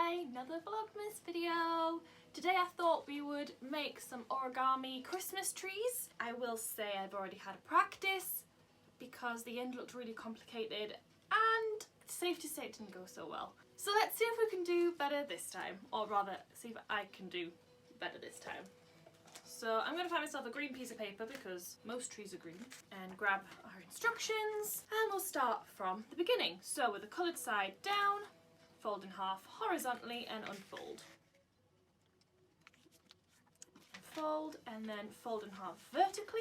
Hi, another Vlogmas video. Today I thought we would make some origami Christmas trees. I will say I've already had a practice because the end looked really complicated and it's safe to say it didn't go so well. So let's see if we can do better this time, or rather see if I can do better this time. So I'm going to find myself a green piece of paper because most trees are green, and grab our instructions, and we'll start from the beginning. So with the coloured side down, fold in half horizontally and unfold. Fold and then fold in half vertically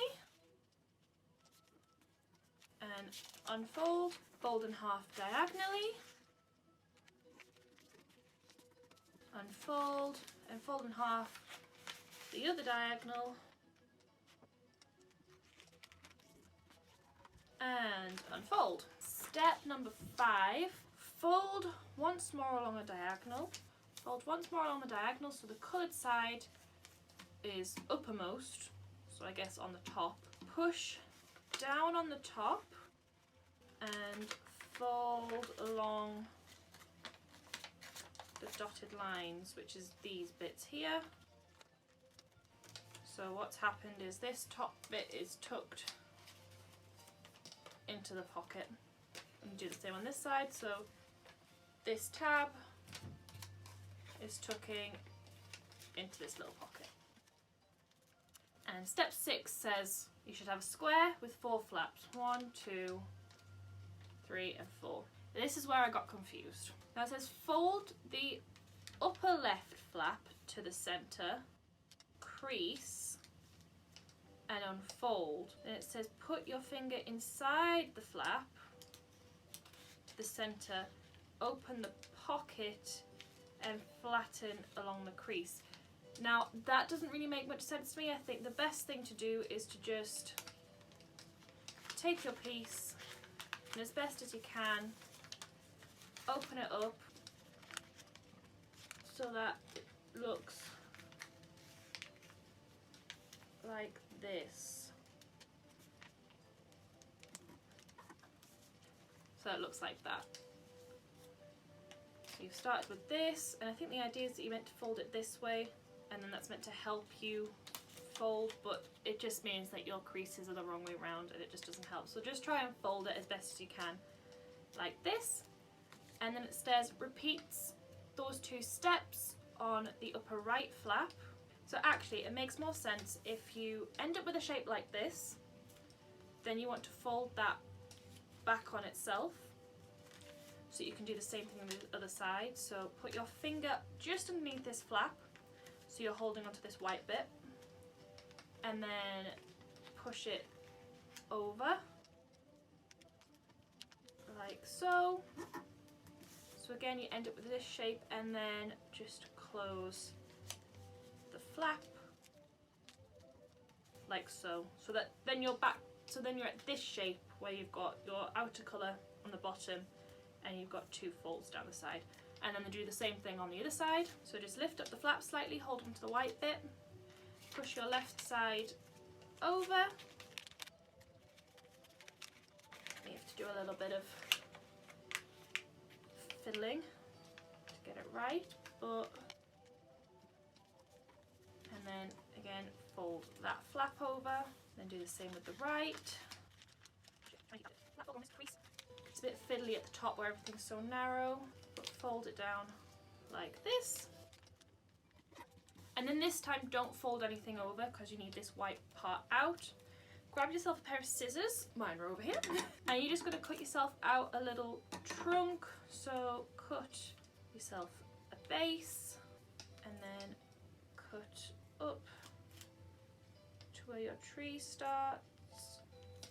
and unfold, fold in half diagonally, unfold and fold in half the other diagonal and unfold. Step number 5, fold once more along a diagonal. Fold once more along the diagonal so the coloured side is uppermost, so I guess on the top. Push down on the top and fold along the dotted lines, which is these bits here. So what's happened is this top bit is tucked into the pocket. And do the same on this side, so this tab is tucking into this little pocket. And step 6 says you should have a square with 4 flaps. 1, 2, 3 and 4. This is where I got confused. Now it says fold the upper left flap to the centre, crease and unfold. Then it says put your finger inside the flap to the centre, open the pocket and flatten along the crease. Now that doesn't really make much sense to me. I think the best thing to do is to just take your piece and as best as you can open it up so that it looks like this. So it looks like that. So you've started with this, and I think the idea is that you're meant to fold it this way, and then that's meant to help you fold, but it just means that your creases are the wrong way around and it just doesn't help. So just try and fold it as best as you can, like this. And then it says repeats those 2 steps on the upper right flap. So actually it makes more sense if you end up with a shape like this, then you want to fold that back on itself so you can do the same thing on the other side. So put your finger just underneath this flap so you're holding onto this white bit, and then push it over like so. So again you end up with this shape, and then just close the flap like so, so that then you're back, so then you're at this shape where you've got your outer colour on the bottom and you've got 2 folds down the side. And then do the same thing on the other side. So just lift up the flap slightly, hold onto the white bit, push your left side over. You have to do a little bit of fiddling to get it right, but and then again fold that flap over, then do the same with the right. It's a bit fiddly at the top where everything's so narrow, but fold it down like this. And then this time don't fold anything over because you need this white part out. Grab yourself a pair of scissors, mine are over here, and you're just going to cut yourself out a little trunk. So cut yourself a base and then cut up to where your tree starts,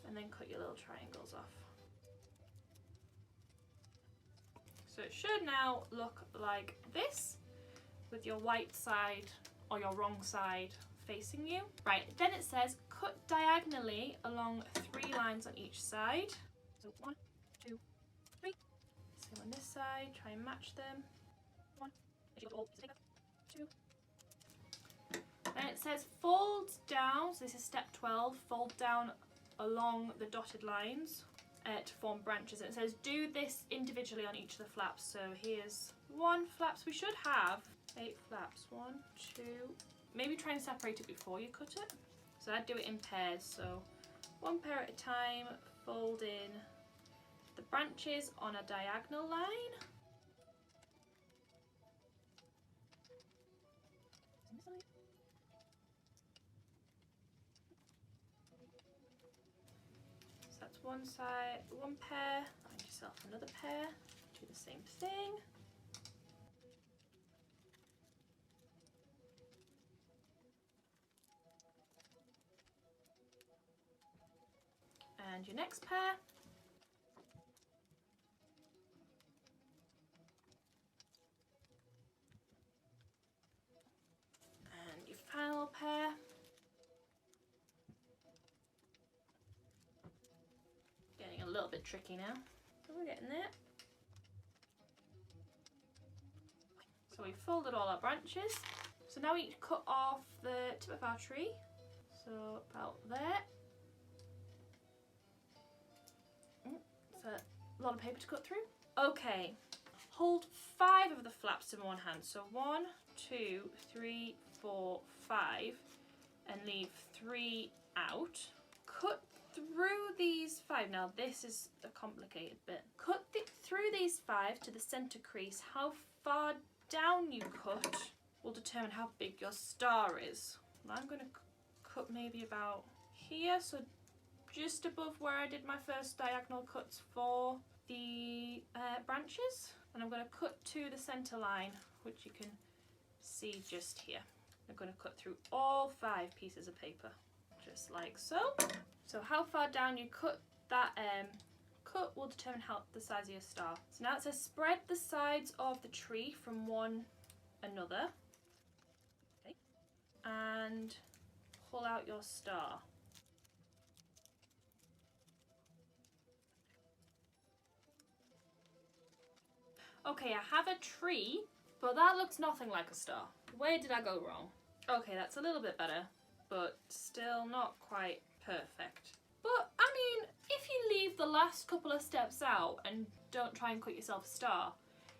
and then cut your little triangles off. So it should now look like this with your white side or your wrong side facing you. Right, then it says cut diagonally along 3 lines on each side. So 1, 2, 3. Same on this side, try and match them. 1, 2. Then it says fold down, so this is step 12, fold down along the dotted lines to form branches, and it says do this individually on each of the flaps. So here's 1 flap. So we should have 8 flaps. 1, 2, maybe try and separate it before you cut it. So I'd do it in pairs. So 1 pair at a time, fold in the branches on a diagonal line. So that's one side, 1 pair, find yourself another pair, do the same thing. And your next pair. And your final pair. Getting a little bit tricky now. So we're getting there. So we've folded all our branches. So now we need to cut off the tip of our tree. So about there. A lot of paper to cut through. Okay, hold 5 of the flaps in one hand. So 1, 2, 3, 4, 5, and leave 3 out. Cut through these 5. Now this is a complicated bit. Cut through these 5 to the center crease. How far down you cut will determine how big your star is. I'm going to cut maybe about here, so just above where I did my first diagonal cuts for the branches, and I'm going to cut to the center line, which you can see just here. I'm going to cut through all 5 pieces of paper, just like so. So how far down you cut that cut will determine the size of your star. So now it says spread the sides of the tree from one another, okay, and pull out your star. Okay, I have a tree, but that looks nothing like a star. Where did I go wrong? Okay, that's a little bit better, but still not quite perfect. But, I mean, if you leave the last couple of steps out and don't try and cut yourself a star,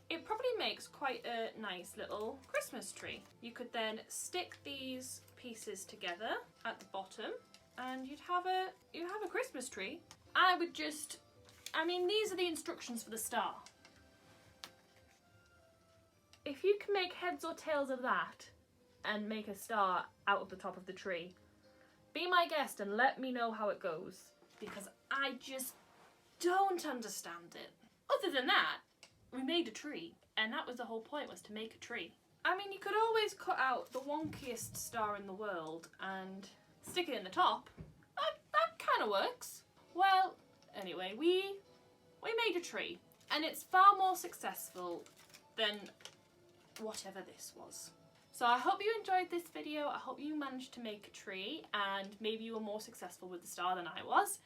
it probably makes quite a nice little Christmas tree. You could then stick these pieces together at the bottom and you'd have a Christmas tree. I mean, these are the instructions for the star. If you can make heads or tails of that and make a star out of the top of the tree, be my guest and let me know how it goes, because I just don't understand it. Other than that, we made a tree, and that was the whole point, was to make a tree. I mean, you could always cut out the wonkiest star in the world and stick it in the top. That kind of works. Well, anyway, we made a tree, and it's far more successful than whatever this was. So I hope you enjoyed this video. I hope you managed to make a tree and maybe you were more successful with the star than I was.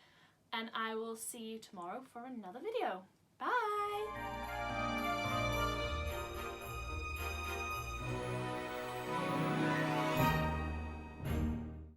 And I will see you tomorrow for another video. Bye!